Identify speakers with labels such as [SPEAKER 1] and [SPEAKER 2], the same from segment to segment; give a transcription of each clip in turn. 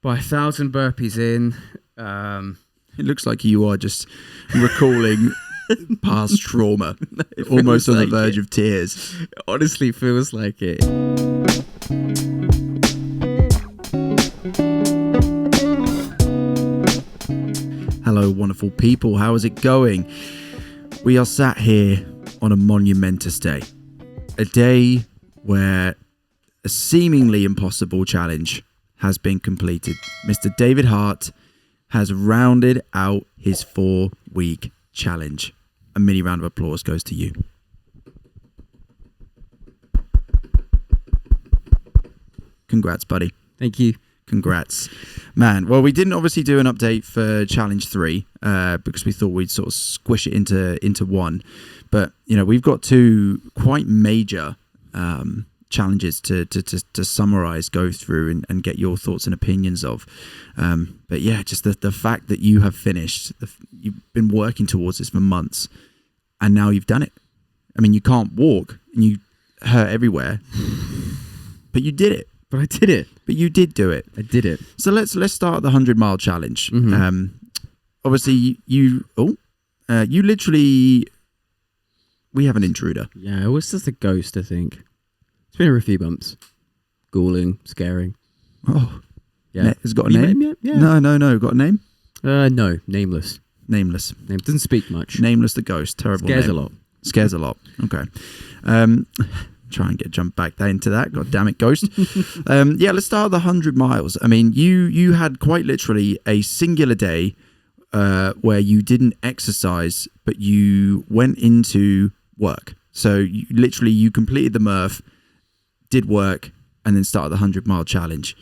[SPEAKER 1] by 1,000 burpees in.
[SPEAKER 2] It looks like you are just recalling past trauma, almost on the verge of tears.
[SPEAKER 1] It honestly feels like it.
[SPEAKER 2] Hello, wonderful people. How is it going? We are sat here on a monumentous day. A day where a seemingly impossible challenge has been completed. Mr. David Hart has rounded out his 4-week challenge. A mini round of applause goes to you. Congrats, buddy.
[SPEAKER 1] Thank you.
[SPEAKER 2] Congrats. Man, well, we didn't obviously do an update for Challenge 3 because we thought we'd sort of squish it into one. But, you know, we've got two quite major challenges to summarize, go through and get your thoughts and opinions of. But yeah, just the fact that you have finished, you've been working towards this for months and now you've done it. I mean, you can't walk and you hurt everywhere, but you did it.
[SPEAKER 1] But I did it.
[SPEAKER 2] But you did do it.
[SPEAKER 1] I did it.
[SPEAKER 2] So let's start the 100-mile challenge.
[SPEAKER 1] Mm-hmm.
[SPEAKER 2] Obviously, you literally, we have an intruder.
[SPEAKER 1] Yeah, it was just a ghost, I think. It's been a few bumps. Galling, scaring.
[SPEAKER 2] Oh,
[SPEAKER 1] yeah.
[SPEAKER 2] Has it got a name?
[SPEAKER 1] Yeah.
[SPEAKER 2] No. Got a name?
[SPEAKER 1] No, nameless.
[SPEAKER 2] Nameless.
[SPEAKER 1] Doesn't speak much.
[SPEAKER 2] Nameless the ghost. Terrible
[SPEAKER 1] Scares
[SPEAKER 2] name.
[SPEAKER 1] a lot.
[SPEAKER 2] Scares a lot. Okay. Try and jump back into that. God damn it, ghost. Yeah, let's start the 100 miles. I mean, you had quite literally a singular day where you didn't exercise, but you went into work. So you completed the Murph, did work, and then started the 100-mile challenge.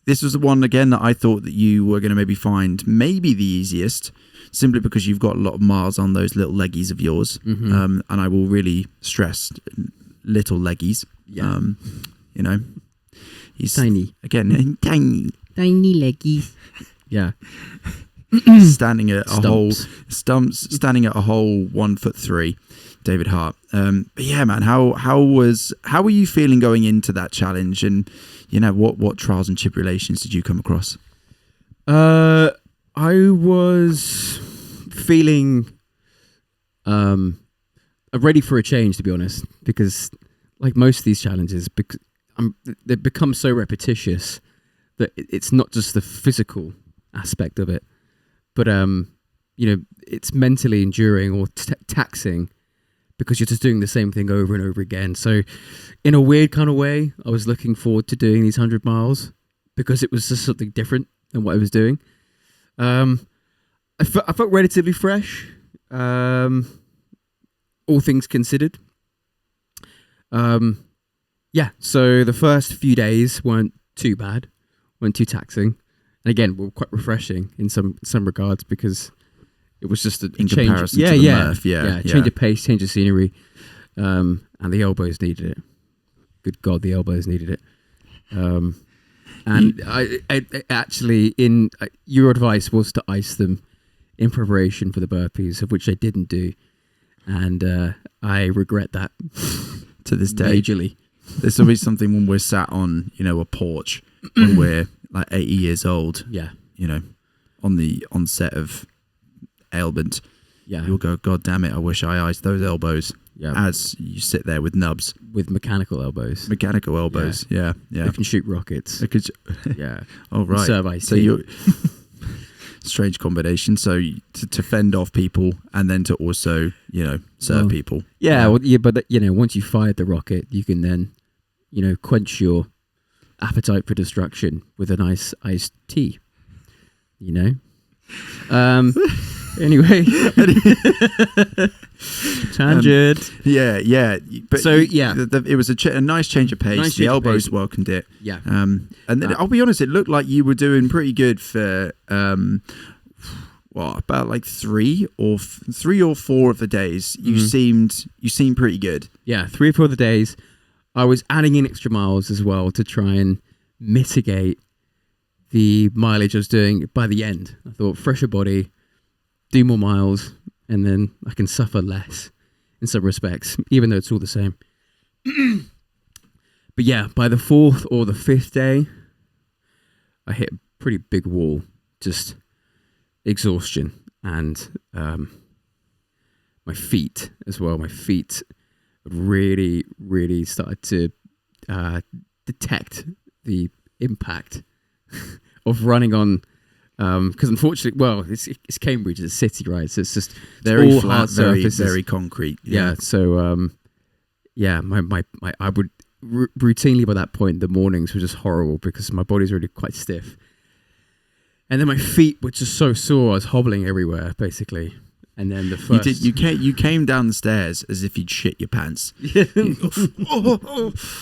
[SPEAKER 2] This was the one, again, that I thought that you were going to maybe find maybe the easiest, simply because you've got a lot of miles on those little leggies of yours. Mm-hmm. And I will really stress little leggies.
[SPEAKER 1] Yeah.
[SPEAKER 2] You know, he's
[SPEAKER 1] tiny.
[SPEAKER 2] Again, tiny
[SPEAKER 1] leggies. Yeah.
[SPEAKER 2] Standing at a whole 1'3", David Hart. But yeah, man, how were you feeling going into that challenge? And you know, what trials and tribulations did you come across?
[SPEAKER 1] I was feeling ready for a change, to be honest, because like most of these challenges, they become so repetitious that it's not just the physical aspect of it, but you know, it's mentally enduring or taxing because you're just doing the same thing over and over again. So in a weird kind of way, I was looking forward to doing these 100 miles because it was just something different than what I was doing. I felt relatively fresh, all things considered. Yeah, so the first few days weren't too bad, weren't too taxing. And again, were quite refreshing in some regards because it was just a change.
[SPEAKER 2] Comparison to the Murph,
[SPEAKER 1] change of pace, change of scenery, and the elbows needed it. Good God, the elbows needed it. And I actually, your advice was to ice them in preparation for the burpees, of which I didn't do, and I regret that
[SPEAKER 2] to this day.
[SPEAKER 1] Majorly.
[SPEAKER 2] This will be something when we're sat on, you know, a porch when we're like 80 years old.
[SPEAKER 1] Yeah,
[SPEAKER 2] you know, on set of Ailment.
[SPEAKER 1] Yeah,
[SPEAKER 2] you'll go, God damn it! I wish I iced those elbows. Yeah, as you sit there with nubs,
[SPEAKER 1] with mechanical elbows.
[SPEAKER 2] Yeah.
[SPEAKER 1] They can shoot rockets. Yeah.
[SPEAKER 2] Oh right.
[SPEAKER 1] Serve ice.
[SPEAKER 2] So you're strange combination. So to fend off people and then to also, you know, serve people.
[SPEAKER 1] Yeah. Well, yeah, but you know, once you fired the rocket, you can then, you know, quench your appetite for destruction with a nice iced tea. You know. Anyway, tangent.
[SPEAKER 2] Yeah. But
[SPEAKER 1] so yeah,
[SPEAKER 2] it was a nice change of pace. The elbows welcomed it.
[SPEAKER 1] Yeah.
[SPEAKER 2] And then, I'll be honest, it looked like you were doing pretty good for about like 3 or 4 of the days. You seemed pretty good.
[SPEAKER 1] Yeah, 3 or 4 of the days. I was adding in extra miles as well to try and mitigate the mileage I was doing by the end. I thought fresher body, do more miles, and then I can suffer less in some respects, even though it's all the same. But yeah, by the 4th or the 5th day, I hit a pretty big wall, just exhaustion, and my feet as well. My feet really, really started to detect the impact of running on. Because unfortunately, well, it's Cambridge, it's a city, right? So it's just
[SPEAKER 2] very
[SPEAKER 1] all
[SPEAKER 2] flat,
[SPEAKER 1] hard surfaces.
[SPEAKER 2] very concrete.
[SPEAKER 1] Yeah. So my I would routinely by that point the mornings were just horrible because my body's already quite stiff, and then my feet were just so sore. I was hobbling everywhere basically. And then the first
[SPEAKER 2] you came down the stairs as if you'd shit your pants.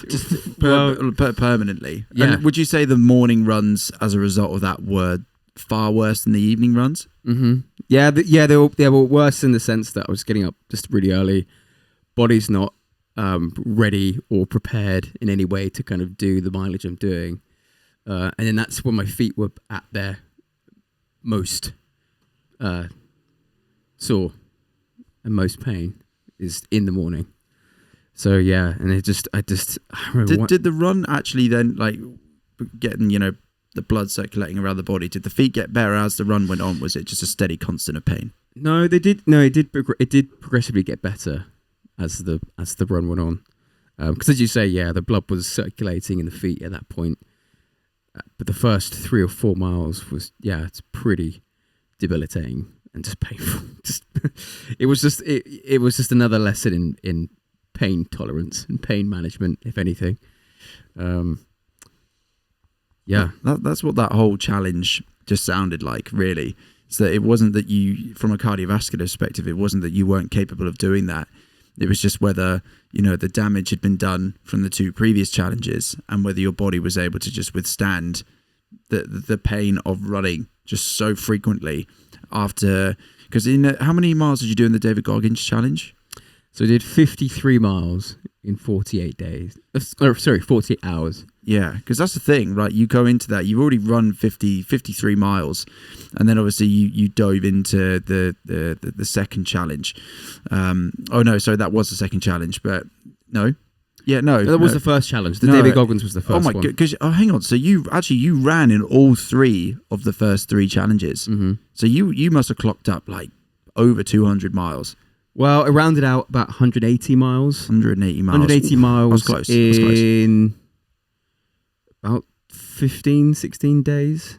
[SPEAKER 2] Just permanently.
[SPEAKER 1] Yeah.
[SPEAKER 2] And would you say the morning runs as a result of that were far worse than the evening runs?
[SPEAKER 1] Mm-hmm. Yeah, they were worse in the sense that I was getting up just really early. Body's not ready or prepared in any way to kind of do the mileage I'm doing. And then that's when my feet were at their most sore and most pain is in the morning. So yeah, and I remember
[SPEAKER 2] did the run actually then, like, getting, you know, the blood circulating around the body, did the feet get better as the run went on? Was it just a steady constant of pain?
[SPEAKER 1] No, it did progressively get better as the run went on, because as you say, yeah, the blood was circulating in the feet at that point, but the first 3 or 4 miles was, yeah, it's pretty debilitating and just painful. It was just another lesson in pain tolerance and pain management, if anything. Yeah,
[SPEAKER 2] that's what that whole challenge just sounded like, really. So it wasn't that you, from a cardiovascular perspective, it wasn't that you weren't capable of doing that. It was just whether, you know, the damage had been done from the 2 previous challenges and whether your body was able to just withstand the pain of running just so frequently after. Because how many miles did you do in the David Goggins challenge?
[SPEAKER 1] So I did 53 miles in 48 days. 48 hours.
[SPEAKER 2] Yeah, because that's the thing, right? You go into that, you've already run 53 miles, and then obviously you dove into the second challenge. That was the second challenge, but no. Yeah, no.
[SPEAKER 1] That was the first challenge. David Goggins was the first one. Oh my god!
[SPEAKER 2] Because hang on. So you ran in all 3 of the first 3 challenges.
[SPEAKER 1] Mm-hmm. So
[SPEAKER 2] you must have clocked up like over 200 miles.
[SPEAKER 1] Well, I rounded out about 180 miles.
[SPEAKER 2] 180 miles.
[SPEAKER 1] 180 miles.
[SPEAKER 2] That's close.
[SPEAKER 1] In about 15, 16 days.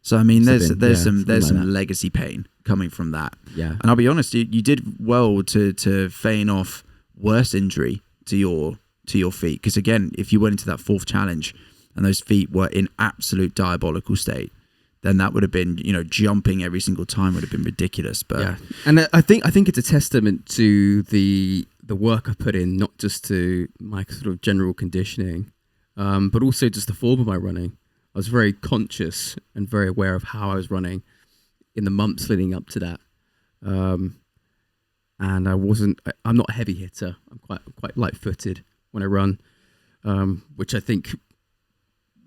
[SPEAKER 2] So I mean, there's some legacy pain coming from that.
[SPEAKER 1] Yeah.
[SPEAKER 2] And I'll be honest, you did well to feign off worse injury to your feet, because again, if you went into that 4th challenge and those feet were in absolute diabolical state, then that would have been, you know, jumping every single time would have been ridiculous. But
[SPEAKER 1] yeah, and I think it's a testament to the work I put in, not just to my sort of general conditioning, but also just the form of my running. I was very conscious and very aware of how I was running in the months leading up to that. And I'm not a heavy hitter. I'm quite light-footed when I run, which I think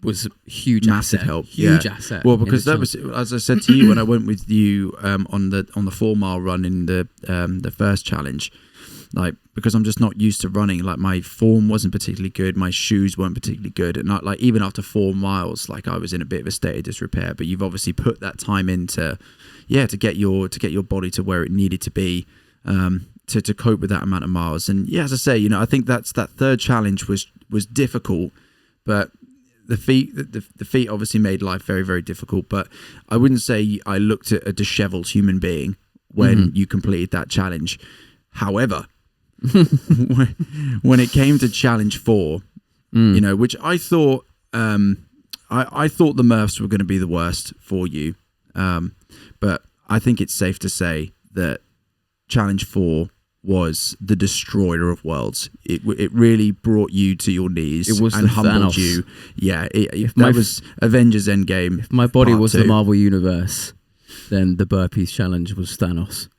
[SPEAKER 1] was a huge
[SPEAKER 2] massive
[SPEAKER 1] asset.
[SPEAKER 2] help.
[SPEAKER 1] Huge asset.
[SPEAKER 2] Well, because that was, as I said to you when I went with you on the 4 mile run in the first challenge, like, because I'm just not used to running. Like, my form wasn't particularly good, my shoes weren't particularly good, and not like even after 4 miles, like, I was in a bit of a state of disrepair. But you've obviously put that time into, to get your body to where it needed to be. To cope with that amount of miles. And yeah, as I say, you know, I think that 3rd challenge was difficult, but the feet obviously made life very, very difficult. But I wouldn't say I looked at a disheveled human being when you completed that challenge. However, when it came to challenge 4, you know, which I thought I thought the Murphs were going to be the worst for you, but I think it's safe to say that challenge 4 was the destroyer of worlds. It really brought you to your knees.
[SPEAKER 1] It was
[SPEAKER 2] and humbled
[SPEAKER 1] Thanos.
[SPEAKER 2] you. Yeah, that was Avengers Endgame.
[SPEAKER 1] If my body was
[SPEAKER 2] 2.
[SPEAKER 1] the Marvel Universe, then the burpees challenge was Thanos.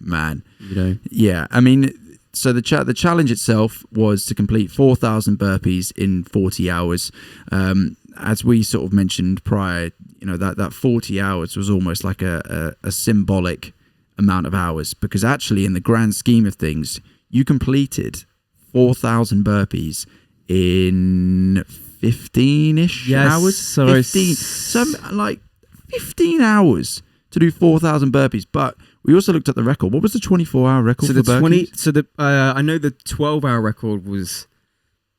[SPEAKER 2] Man,
[SPEAKER 1] you know.
[SPEAKER 2] Yeah, I mean, so the challenge itself was to complete 4,000 burpees in 40 hours. As we sort of mentioned prior, you know, that 40 hours was almost like a symbolic amount of hours, because actually in the grand scheme of things, you completed 4,000 burpees in 15-ish
[SPEAKER 1] Yes,
[SPEAKER 2] hours.
[SPEAKER 1] so
[SPEAKER 2] 15 hours to do 4,000 burpees. But we also looked at the record. What was the 24-hour record for burpees?
[SPEAKER 1] I know the 12-hour record was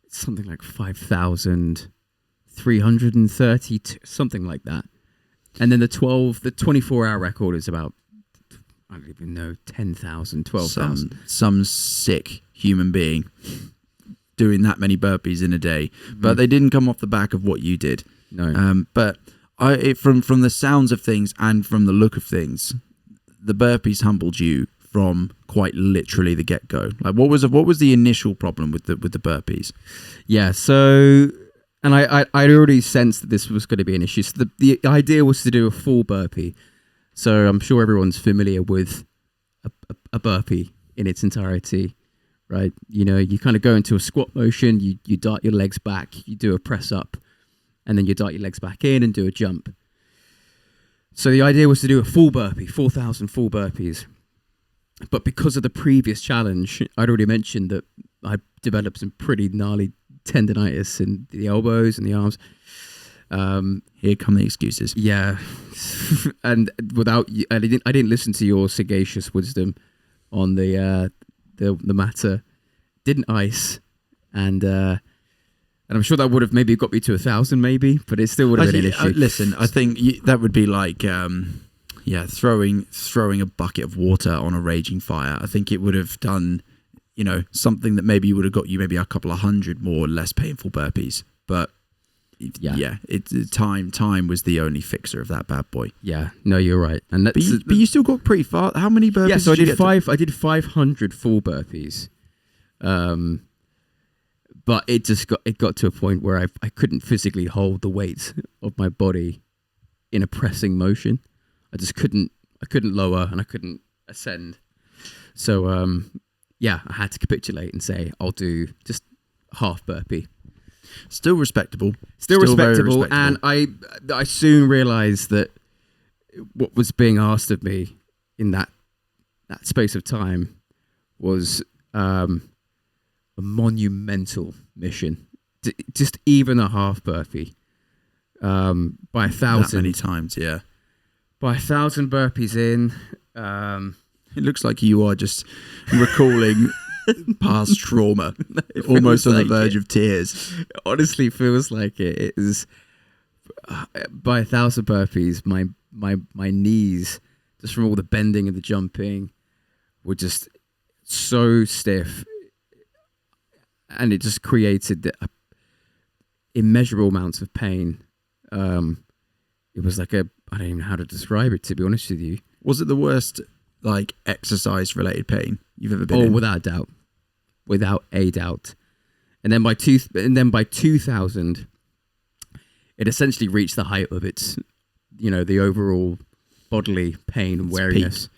[SPEAKER 1] something like 5,330, something like that. And then the 24-hour record is about, I don't even know, 10,000, 12,000.
[SPEAKER 2] Some sick human being doing that many burpees in a day. But they didn't come off the back of what you did.
[SPEAKER 1] No.
[SPEAKER 2] But from the sounds of things and from the look of things, the burpees humbled you from quite literally the get-go. Like, what was the initial problem with the burpees?
[SPEAKER 1] Yeah, so, and I'd already sensed that this was going to be an issue. So the idea was to do a full burpee. So I'm sure everyone's familiar with a burpee in its entirety, right? You know, you kind of go into a squat motion, you dart your legs back, you do a press up, and then you dart your legs back in and do a jump. So the idea was to do a full burpee, 4,000 full burpees. But because of the previous challenge, I'd already mentioned that I developed some pretty gnarly tendonitis in the elbows and the arms.
[SPEAKER 2] Here come the excuses.
[SPEAKER 1] Yeah, and I didn't listen to your sagacious wisdom on the matter. Didn't ice, and I'm sure that would have maybe got me to 1,000, maybe, but it still would have been an issue.
[SPEAKER 2] Listen, I think that would be like, throwing a bucket of water on a raging fire. I think it would have done, something that maybe would have got you maybe a couple of hundred more less painful burpees, but. Yeah, time was the only fixer of that bad boy.
[SPEAKER 1] Yeah, no, you're right. And
[SPEAKER 2] but you still got pretty far. How many burpees?
[SPEAKER 1] Yeah, so
[SPEAKER 2] did
[SPEAKER 1] I did 500 full burpees, but it got to a point where I couldn't physically hold the weight of my body in a pressing motion. I just couldn't. I couldn't lower and I couldn't ascend. So I had to capitulate and say I'll do just half burpee.
[SPEAKER 2] Still respectable.
[SPEAKER 1] Still
[SPEAKER 2] respectable.
[SPEAKER 1] respectable. And I soon realised that what was being asked of me in that space of time was a monumental mission. Just even a half burpee. By 1,000.
[SPEAKER 2] That many times, yeah.
[SPEAKER 1] By 1,000 burpees in.
[SPEAKER 2] It looks like you are just recalling past trauma, almost on the verge of tears.
[SPEAKER 1] It honestly feels like it. It is by 1,000 burpees. My knees, just from all the bending and the jumping, were just so stiff, and it just created immeasurable amounts of pain. It was like I don't even know how to describe it, to be honest with you.
[SPEAKER 2] Was it the worst exercise related pain you've ever been in?
[SPEAKER 1] Without a doubt. And then by 2,000, it essentially reached the height of its, the overall bodily pain and weariness.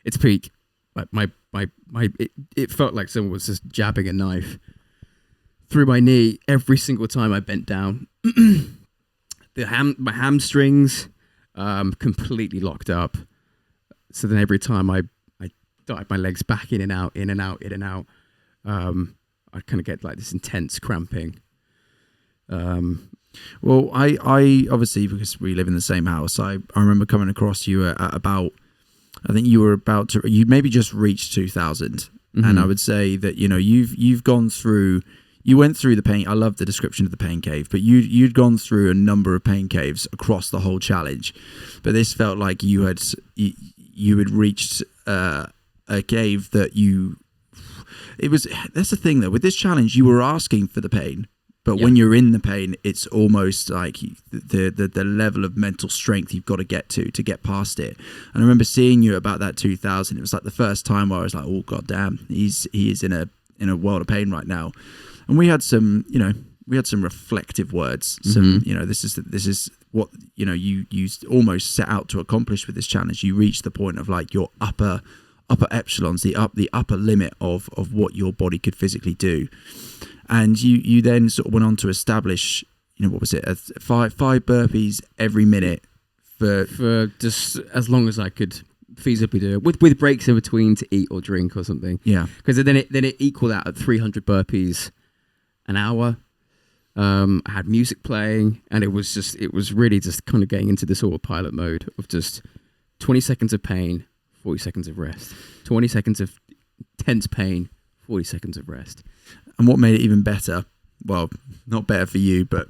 [SPEAKER 1] Its peak. It felt like someone was just jabbing a knife through my knee every single time I bent down. My hamstrings completely locked up. So then every time I darted my legs back in and out, I kind of get like this intense cramping.
[SPEAKER 2] Well, I obviously, because we live in the same house, I remember coming across you at about, I think you maybe just reached 2,000. Mm-hmm. And I would say that, you went through the pain. I love the description of the pain cave, but you'd gone through a number of pain caves across the whole challenge. But this felt like you had reached a cave that that's the thing though, with this challenge, you were asking for the pain, but when you're in the pain, it's almost like the level of mental strength you've got to get past it. And I remember seeing you about that 2,000. It was like the first time where I was like, oh god damn, he is in a world of pain right now. And we had some reflective words. Some, this is what, you almost set out to accomplish with this challenge. You reached the point of like your upper epsilons, the upper limit of what your body could physically do. And you then sort of went on to establish, what was it, five burpees every minute
[SPEAKER 1] for just as long as I could feasibly do it, with breaks in between to eat or drink or something.
[SPEAKER 2] Yeah,
[SPEAKER 1] because then it equaled out at 300 burpees an hour. I had music playing, and it was really just kind of getting into this autopilot mode of just 20 seconds of pain, 40 seconds of rest, 20 seconds of tense pain, 40 seconds of rest.
[SPEAKER 2] And what made it even better, well, not better for you, but,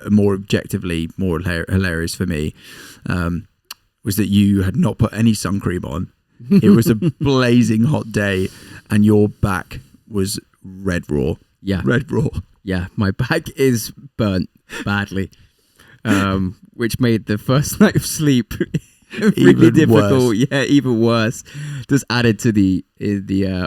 [SPEAKER 2] more objectively, more hilarious for me, was that you had not put any sun cream on. It was a blazing hot day, and your back was red raw.
[SPEAKER 1] Yeah.
[SPEAKER 2] Red raw.
[SPEAKER 1] Yeah, my back is burnt badly, which made the first night of sleep really
[SPEAKER 2] Even
[SPEAKER 1] difficult.
[SPEAKER 2] worse.
[SPEAKER 1] Yeah, even worse. Just added to the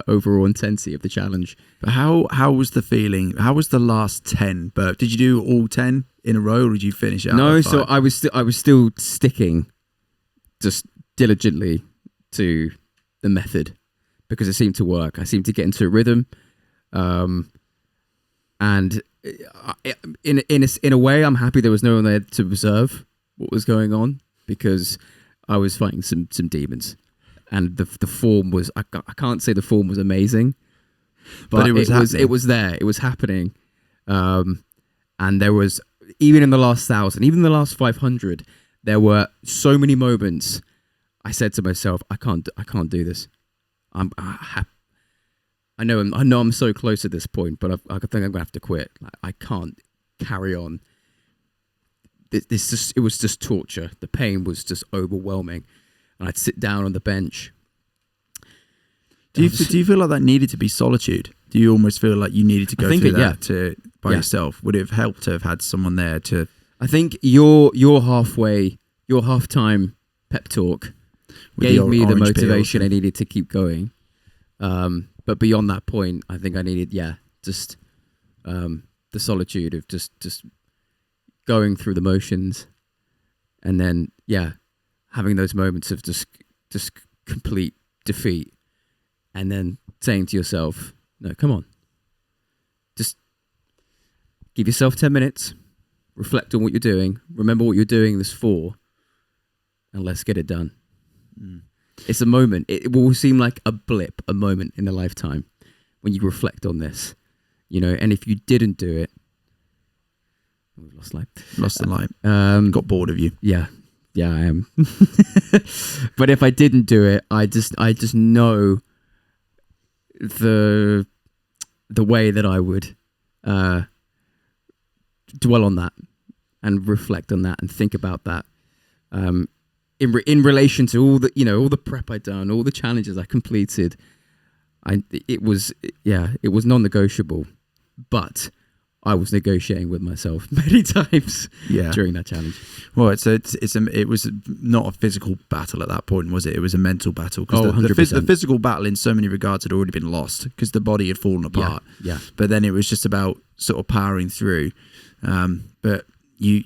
[SPEAKER 1] overall intensity of the challenge.
[SPEAKER 2] But how was the feeling? How was the last 10 burp? Did you do all 10 in a row, or did you finish out?
[SPEAKER 1] No,
[SPEAKER 2] at 5?
[SPEAKER 1] so I was still sticking just diligently to the method because it seemed to work. I seemed to get into a rhythm. And in a way, I'm happy there was no one there to observe what was going on, because I was fighting some demons, and the form was I can't say the form was amazing, but it was there, it was happening, and there was, even in the last 1,000, even the last 500, there were so many moments I said to myself, I can't do this. I know I'm so close at this point, but I think I'm gonna have to quit. I can't carry on. It was just torture. The pain was just overwhelming, and I'd sit down on the bench.
[SPEAKER 2] Do you feel like that needed to be solitude? Do you almost feel like you needed to go through that by yourself? Would it have helped to have had someone there to?
[SPEAKER 1] I think your halftime pep talk gave me the motivation I needed to keep going. But beyond that point, I think I needed, just the solitude of just going through the motions, and then having those moments of just complete defeat, and then saying to yourself, "No, come on, just give yourself 10 minutes, reflect on what you're doing, remember what you're doing this for, and let's get it done." Mm. It's a moment. It will seem like a blip, a moment in a lifetime when you reflect on this, and if you didn't do it, we've lost light.
[SPEAKER 2] Lost the light. Got bored of you.
[SPEAKER 1] Yeah, I am. But if I didn't do it, I just know the way that I would dwell on that and reflect on that and think about that. In relation to all the prep I'd done, all the challenges I completed, it was non-negotiable. But I was negotiating with myself many times during that challenge.
[SPEAKER 2] Well, it was not a physical battle at that point, was it? It was a mental battle.
[SPEAKER 1] Because
[SPEAKER 2] the physical battle, in so many regards, had already been lost because the body had fallen apart.
[SPEAKER 1] Yeah.
[SPEAKER 2] But then it was just about sort of powering through. But you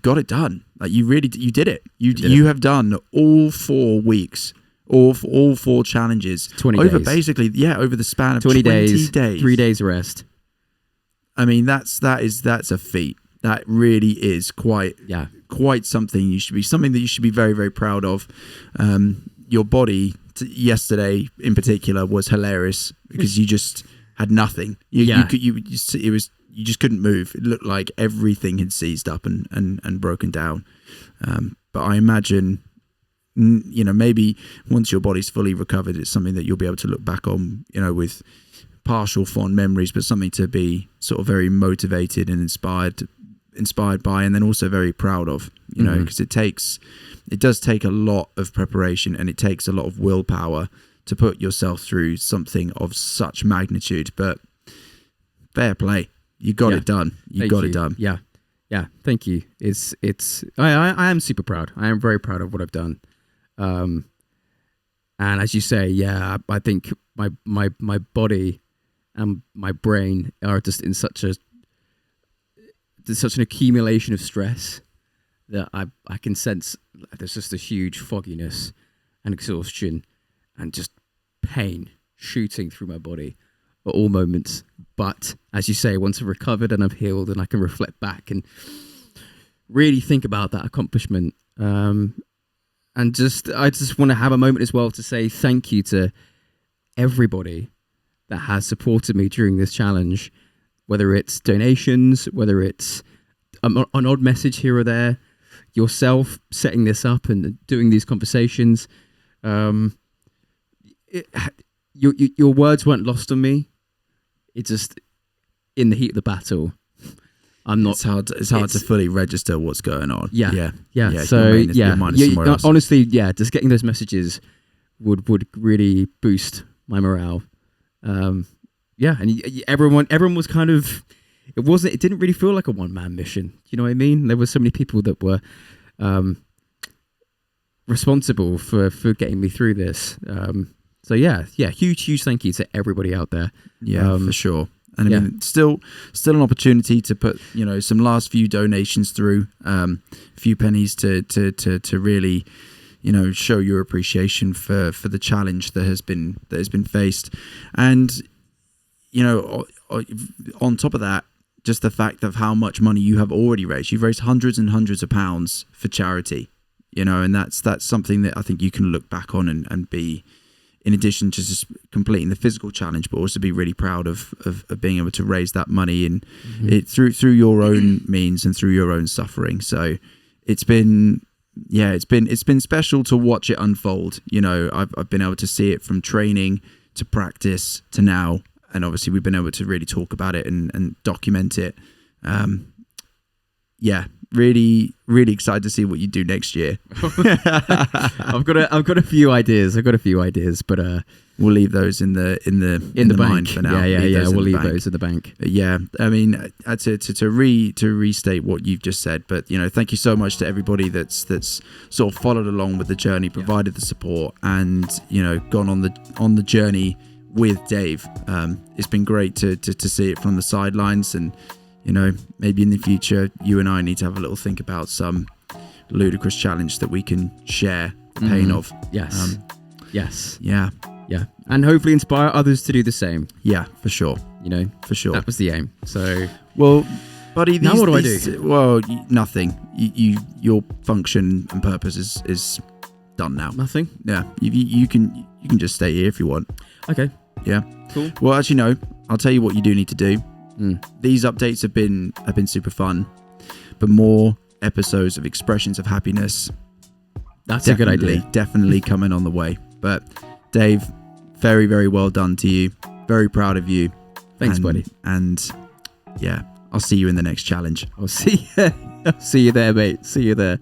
[SPEAKER 2] got it done. Like you did it. You have done all 4 weeks, all 4 challenges
[SPEAKER 1] 20
[SPEAKER 2] over
[SPEAKER 1] days.
[SPEAKER 2] Basically, over the span of
[SPEAKER 1] 20
[SPEAKER 2] days,
[SPEAKER 1] 3 days rest.
[SPEAKER 2] I mean, that's a feat. That really is quite something. Something that you should be very, very proud of. Your body yesterday in particular was hilarious because you just had nothing. You just couldn't move. It looked like everything had seized up and broken down. But I imagine, maybe once your body's fully recovered, it's something that you'll be able to look back on, with partial fond memories, but something to be sort of very motivated and inspired by, and then also very proud of, because it does take a lot of preparation, and it takes a lot of willpower to put yourself through something of such magnitude. But fair play. You got it done. You got it done.
[SPEAKER 1] Yeah. Thank you. I am super proud. I am very proud of what I've done. And as you say, I think my body and my brain are just in such an accumulation of stress that I can sense there's just a huge fogginess and exhaustion and just pain shooting through my body at all moments. But as you say, once I've recovered and I've healed and I can reflect back and really think about that accomplishment, and I just want to have a moment as well to say thank you to everybody that has supported me during this challenge, whether it's donations, whether it's an odd message here or there, yourself setting this up and doing these conversations. Your words weren't lost on me. It just, in the heat of the battle, I'm not.
[SPEAKER 2] It's hard to fully register what's going on.
[SPEAKER 1] Yeah.
[SPEAKER 2] So
[SPEAKER 1] Honestly, just getting those messages would really boost my morale. And everyone was kind of. It didn't really feel like a one-man mission. You know what I mean? There were so many people that were responsible for getting me through this. So huge thank you to everybody out there.
[SPEAKER 2] Yeah, for sure. And I mean, still an opportunity to put, some last few donations through, a few pennies to really, show your appreciation for the challenge that has been faced. And, on top of that, just the fact of how much money you have already raised. You've raised hundreds and hundreds of pounds for charity, and that's something that I think you can look back on and be, in addition to just completing the physical challenge, but also be really proud of being able to raise that money and it through your own means and through your own suffering. So it's been special to watch it unfold. I've been able to see it from training to practice to now. And obviously we've been able to really talk about it and document it. Really, really excited to see what you do next year.
[SPEAKER 1] I've got a few ideas. But
[SPEAKER 2] we'll leave those in the
[SPEAKER 1] bank
[SPEAKER 2] mind for now.
[SPEAKER 1] We'll leave those in the bank.
[SPEAKER 2] Yeah, I mean, to restate what you've just said, but thank you so much to everybody that's sort of followed along with the journey, provided the support, and gone on the journey with Dave. It's been great to see it from the sidelines, and maybe in the future you and I need to have a little think about some ludicrous challenge that we can share the pain of.
[SPEAKER 1] Yes.
[SPEAKER 2] Yeah,
[SPEAKER 1] and hopefully inspire others to do the same.
[SPEAKER 2] Yeah, for sure. For sure,
[SPEAKER 1] that was the aim. So,
[SPEAKER 2] well, buddy,
[SPEAKER 1] now what do I do?
[SPEAKER 2] Well, nothing. Your function and purpose is done now.
[SPEAKER 1] Nothing.
[SPEAKER 2] Yeah, you can just stay here if you want.
[SPEAKER 1] Okay.
[SPEAKER 2] Yeah.
[SPEAKER 1] Cool.
[SPEAKER 2] Well, as you know, I'll tell you what you do need to do. These updates have been super fun, but more episodes of expressions of happiness.
[SPEAKER 1] That's a good idea.
[SPEAKER 2] Definitely coming on the way. But Dave, very, very well done to you. Very proud of you.
[SPEAKER 1] Thanks, buddy.
[SPEAKER 2] And yeah, I'll see you in the next challenge.
[SPEAKER 1] I'll see you there, mate. See you there.